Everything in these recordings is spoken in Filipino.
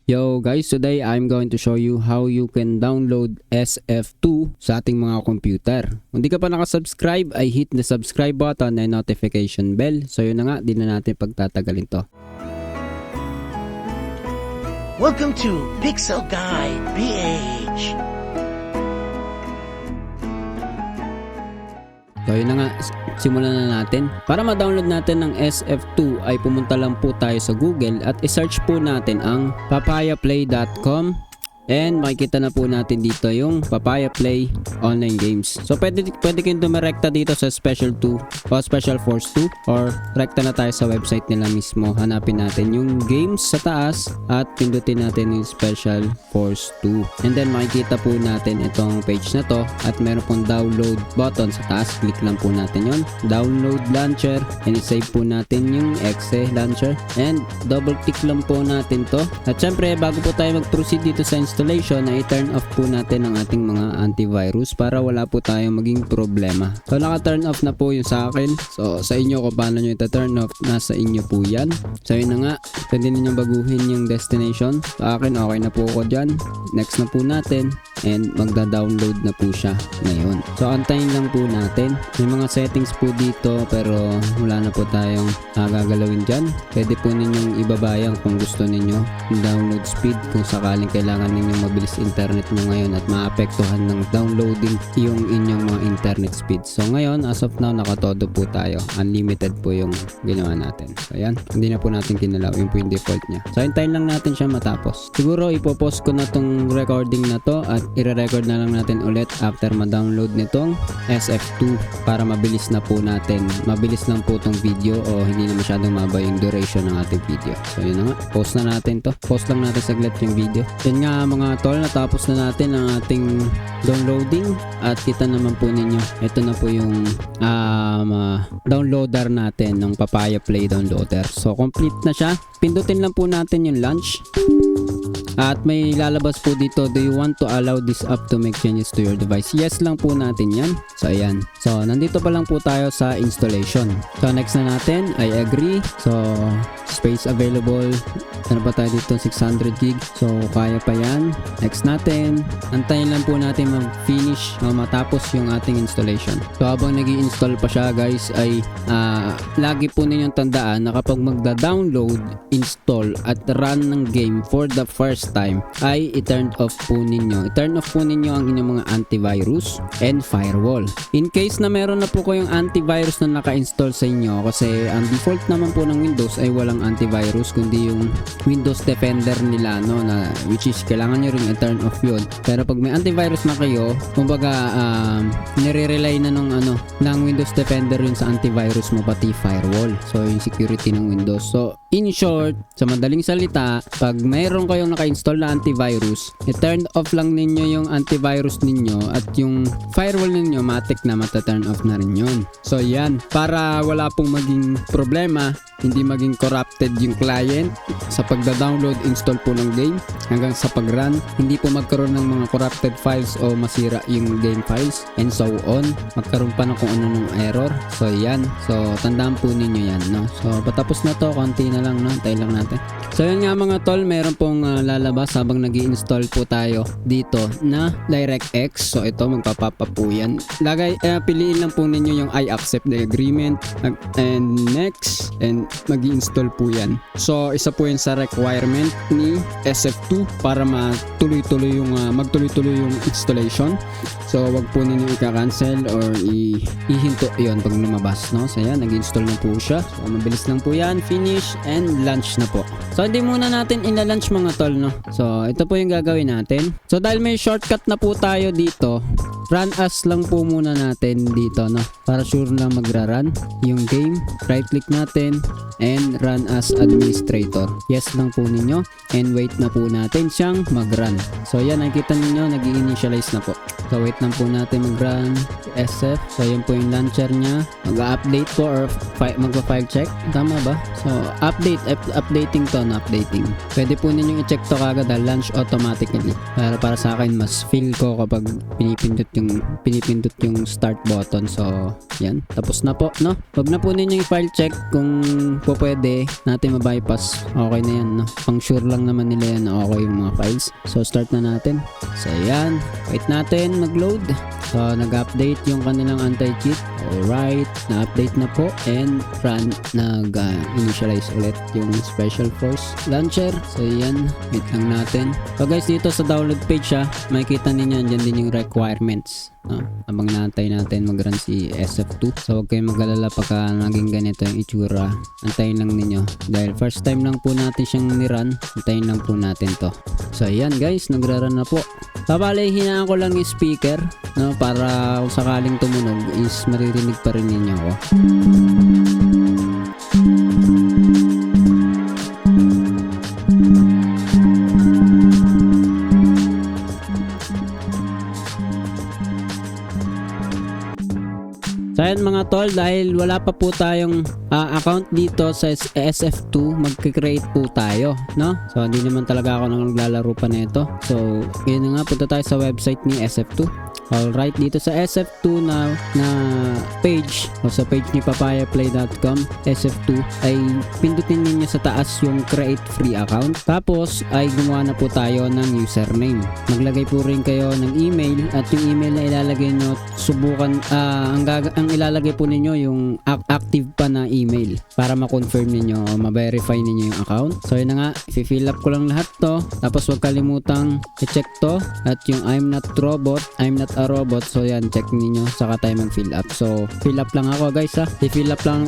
Yo guys, today I'm going to show you how you can download SF2 sa ating mga computer. Kung di ka pa nakasubscribe ay hit the subscribe button and notification bell. So yun na nga, di na natin pagtatagalin to. Welcome to Pixel Guy PH. So yun na nga, simulan na natin. Para ma-download natin ng SF2 ay pumunta lang po tayo sa Google at i-search po natin ang papayaplay.com. And makikita na po natin dito yung Papaya Play online games. So pwede kayong dumirekta dito sa Special 2 o Special Force 2 or rekta na tayo sa website nila mismo. Hanapin natin yung games sa taas at pindutin natin yung Special Force 2. And then makikita po natin itong page na to at meron pong download button sa taas. Click lang po natin yon. Download launcher and i-save po natin yung exe launcher and double click lang po natin to. At syempre bago po tayo mag-proceed dito sa installation ay turn off po natin ang ating mga antivirus para wala po tayong maging problema. So naka-turn off na po yung sa akin. So sa inyo kung paano nyo ita-turn off, nasa inyo po yan. So yun na nga, pwede ninyong baguhin yung destination. Sa akin okay na po ako dyan. Next na po natin and magda-download na po siya ngayon. So antayin lang po natin. May mga settings po dito pero wala na po tayong gagalawin dyan. Pwede po ninyong ibabayan kung gusto ninyo yung download speed kung sakaling kailangan ninyong mabilis internet nyo ngayon at maapektuhan ng downloading yung inyong mga internet speed. So ngayon as of now nakatodo po tayo. Unlimited po yung ginawa natin. So ayan, hindi na po natin kinalaw. Yun po yung default nya. So hintayin lang natin siya matapos. Siguro ipopost ko na tong recording na to at i-record na lang natin ulit after ma-download nitong SF2 para mabilis na po natin. Mabilis lang po tong video o hindi na masyadong maba yung duration ng ating video. So yun na nga, post na natin to. Post lang natin saglit yung video. Yun nga mga tol, natapos na natin ang ating downloading at kita naman po ninyo. Ito na po yung downloader natin ng Papaya Play downloader. So complete na siya. Pindutin lang po natin yung launch. At may lalabas po dito, do you want to allow this app to make changes to your device? Yes lang po natin yan. So ayan. So nandito pa lang po tayo sa installation. So next na natin, I agree. So space available. Ano pa tayo dito? 600 gig. So kaya pa yan. Next natin. Antayin lang po natin mag-finish o matapos yung ating installation. So habang nag-i-install pa siya guys ay lagi po ninyong tandaan na kapag magda-download, install at run ng game for the first time ay i-turn off po ninyo. I-turn off po ninyo ang inyong mga antivirus and firewall. In case na meron na po kayong antivirus na naka-install sa inyo kasi ang default naman po ng Windows ay walang antivirus kundi yung Windows Defender nila no, na which is kailangan nyo rin i-turn off yun. Pero pag may antivirus na kayo, kumbaga nire-rely na ng Windows Defender yun sa antivirus mo pati firewall. So yung security ng Windows. So in short, sa madaling salita, pag mayroon kayong naka-install na antivirus, i-turn off lang ninyo yung antivirus ninyo at yung firewall ninyo, matik na mata-turn off na rin yun. So yan, para wala pong maging problema, hindi maging corrupted yung client sa pagda-download, install po ng game hanggang sa pag-run, hindi po magkaroon ng mga corrupted files o masira yung game files and so on, magkaroon pa ng kung ano ng error. So yan, so tandaan po ninyo yan no? So patapos na to, konti na lang no? Tayo lang natin. So yun nga mga tol, meron pong lalabas habang nag-i-install po tayo dito na DirectX. So ito magpapapa po yan. Piliin lang po ninyo yung I accept the agreement and next and mag-i-install po yan. So isa po yun sa requirement ni SF2 para magtuloy-tuloy yung installation. So wag po ninyo i-cancel or ihinto yon pag lumabas no. So yan, nag-install na po siya. So mabilis lang po yan, finish and launch na po. So hindi muna natin ina-launch mga tol no. So ito po yung gagawin natin. So dahil may shortcut na po tayo dito, run as lang po muna natin dito no, para sure na magra-run yung game. Right click natin and run as administrator. Yes lang po ninyo and wait na po natin siyang mag-run. So yan, nakikita ninyo nag-i-initialize na po. So wait lang po natin mag-run SF. So yan po yung launcher niya. Mag-update po or magpa-file check. Tama ba? So updating to na updating. Pwede po ninyong i-check to kagad dahil launch automatically. Para sa akin mas feel ko kapag pinipindot yung start button. So yan, tapos na po no. Wag na po ninyong i-file check kung po pwede natin ma-bypass. Okay na yan no. Pang sure lang naman nila yan na okay files. So start na natin. So ayan, wait natin mag-load. So nag-update yung kanilang anti-cheat. Alright, na-update na po and run, nag-initialize ulit yung Special Force Launcher. So yan, wait lang natin. So guys, dito sa download page makikita ninyo dyan din yung requirements. Habang naantay natin mag-run si SF2. So huwag kayong mag-alala pagka naging ganito yung itsura. Antayin lang ninyo. Dahil first time lang po natin siyang ni-run, antayin lang po natin to. So ayan guys, nagra-run na po. Babali, hinaan ko lang yung speaker, no, para kung sakaling tumunog is maririnig pa rin ninyo ako. So ayan mga tol, dahil wala pa po tayong account dito sa SF2, magkikreate po tayo, no? So hindi naman talaga ako naglalaro pa nito. So yun na nga, punta tayo sa website ni SF2. Alright, dito sa SF2 na page, o sa page ni papayaplay.com, SF2, ay pindutin ninyo sa taas yung create free account. Tapos ay gumawa na po tayo ng username. Maglagay po rin kayo ng email, at yung email na ilalagay nyo, subukan, ang ilalagay po ninyo yung active pa na email para ma-confirm ninyo o ma-verify ninyo yung account. So yun na nga, i-fill up ko lang lahat to. Tapos huwag kalimutang i-check to, at yung I'm not a robot. So yan, check niyo saka tayo mag-fill up. So fill up lang ako guys fill up ko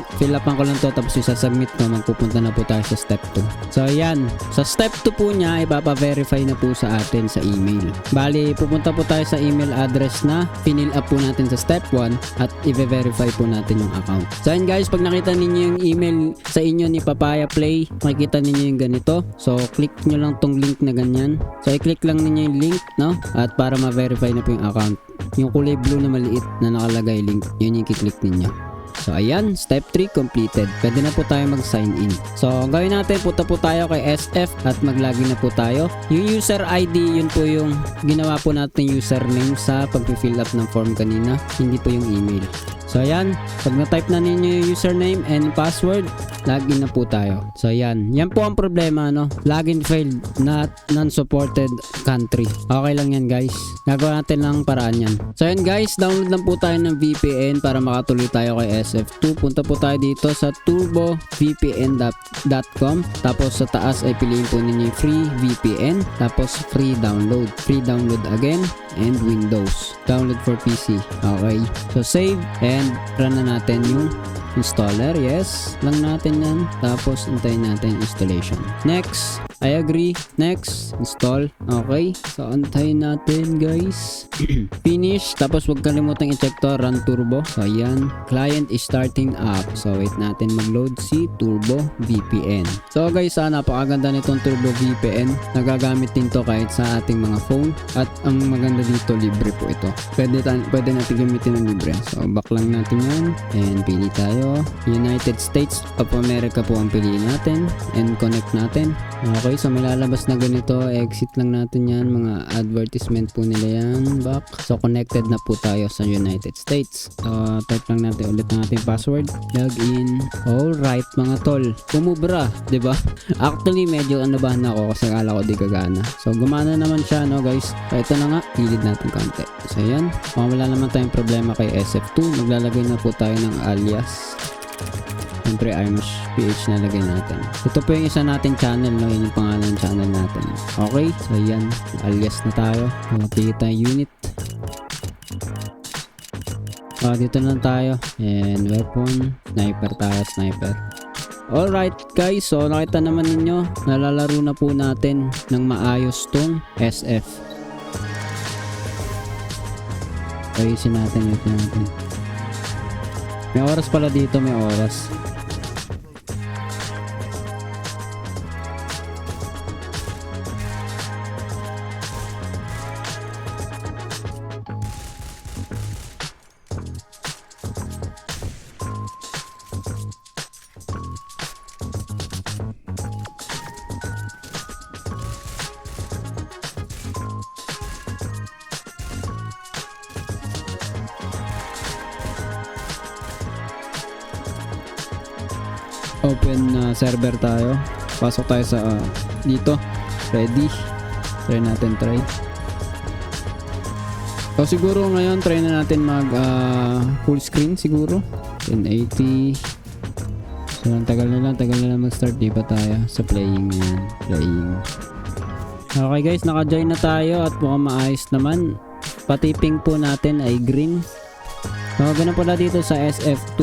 lang to, tapos isa-submit ko, magpupunta na po tayo sa step 2. So yan, sa step 2 po niya, ipapa-verify na po sa atin sa email. Bali, pupunta po tayo sa email address na pinil up po natin sa step 1 at i-verify po natin yung account. So yan guys, pag nakita ninyo yung email sa inyo ni Papaya Play, makikita ninyo yung ganito. So click nyo lang tong link na ganyan. So i-click lang ninyo yung link, no? At para ma-verify na po yung account. Yung kulay blue na maliit na nakalagay link, yun yung i-click ninyo. So ayan, step 3 completed. Pwede na po tayo mag-sign in. So ang gawin natin, punta po tayo kay SF at mag-login na po tayo. Yung user ID, yun po yung ginawa po natin username sa pag-fill up ng form kanina, hindi po yung email. So ayan, pag na-type na ninyo yung username and password, login na po tayo. So ayan, yan po ang problema, no? Login failed, not non-supported country. Okay lang yan guys. Gagawa natin lang paraan yan. So ayan guys, download lang po tayo ng VPN para makatuloy tayo kay SF2. Punta po tayo dito sa turbovpn.com. Tapos sa taas ay piliin po ninyo free VPN. Tapos free download. Free download again. And Windows. Download for PC. Okay. So save and run na natin yung installer. Yes. Lang natin yan. Tapos antayin natin installation. Next. I agree. Next. Install. Okay. So antayin natin guys. Finish. Tapos huwag kalimutang i-check to. Run turbo. So ayan. Client is starting up. So wait natin mag-load si Turbo VPN. So guys, napakaganda nitong Turbo VPN. Nagagamit din to kahit sa ating mga phone. At ang maganda dito, libre po ito. Pwede natin gamitin ng libre. So back lang natin yan. And pili tayo. United States of America po ang piliin natin. And connect natin. Okay, so may lalabas na ganito. Exit lang natin yan. Mga advertisement po nila yan. Back. So connected na po tayo sa United States. So type lang natin ulit ang ating password. Login. Alright mga tol. Bumubra, diba? Actually medyo anabahan ako kasi akala ko di gagana. So gumana naman siya, no guys. So ito na nga, pilid natin konti. So yan. Wala naman tayong problema kay SF2. Maglalagay na po tayo ng alias. Siyempre PH na lagay natin. Ito po yung isa natin channel, no? Yun yung pangalan ng channel natin. Okay, so yan, alias na tayo. Pili tayo unit. Dito na lang tayo. And weapon, sniper tayo, sniper. Alright guys, so nakita naman ninyo, nalalaro na po natin ng maayos tong SF. Ayusin natin. May oras pala dito, may oras. Open server tayo. Pasok tayo sa dito. Ready. So try. So siguro ngayon try na natin mag full screen siguro 1080. So tagal na lang mag-start, di ba tayo sa playing yan, Okay guys, naka-join na tayo at mukhang maayos naman. Pati ping po natin ay green. So ganun pala dito sa SF2,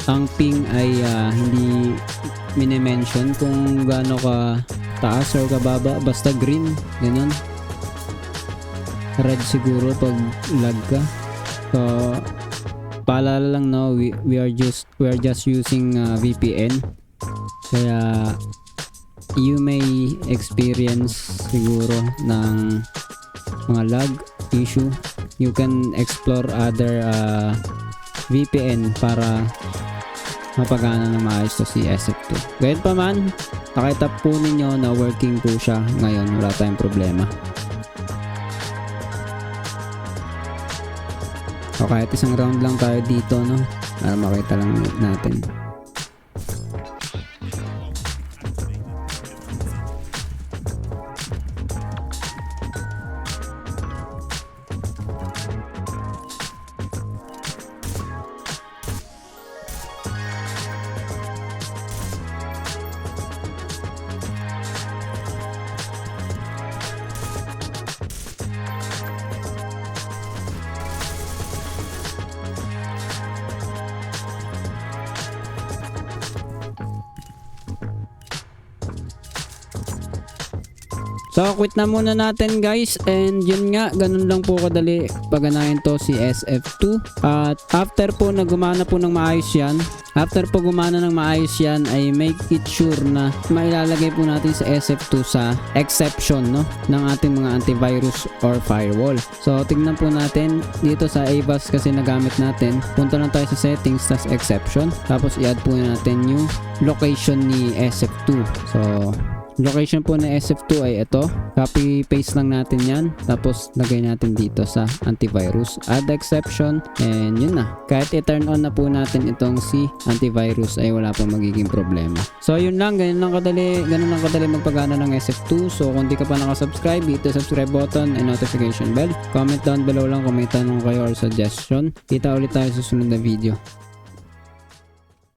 ang ping ay hindi mini-mention kung gaano ka taas or kababa, basta green, ganun. Red siguro pag lag ka. So paalala lang, no, we are just using VPN, kaya you may experience siguro ng mga lag issue. You can explore other VPN para mapagana na maayos to si SF2. Gayun pa man, nakita po ninyo na working po siya ngayon, wala tayong problema. O kahit isang round lang tayo dito, no, para makita lang natin. So quit na muna natin guys, and yun nga, ganun lang po kadali paganahin to si SF2. At after po na gumana po ng maayos yan, ay make it sure na mailalagay po natin sa SF2 sa exception, no, ng ating mga antivirus or firewall. So tingnan po natin dito sa Avast kasi nagamit natin. Punta lang tayo sa settings, tas exception, tapos i-add po natin yung location ni SF2. So location po ng SF2 ay ito. Copy paste lang natin yan, tapos lagay natin dito sa antivirus, add exception, and yun na. Kahit i-turn on na po natin itong si antivirus ay wala pong magiging problema. So yun lang, ganun lang kadali magpagana ng SF2. So kung di ka pa nakasubscribe, hit the subscribe button and notification bell. Comment down below lang kung may tanong kayo or suggestion. Kita ulit tayo sa susunod na video.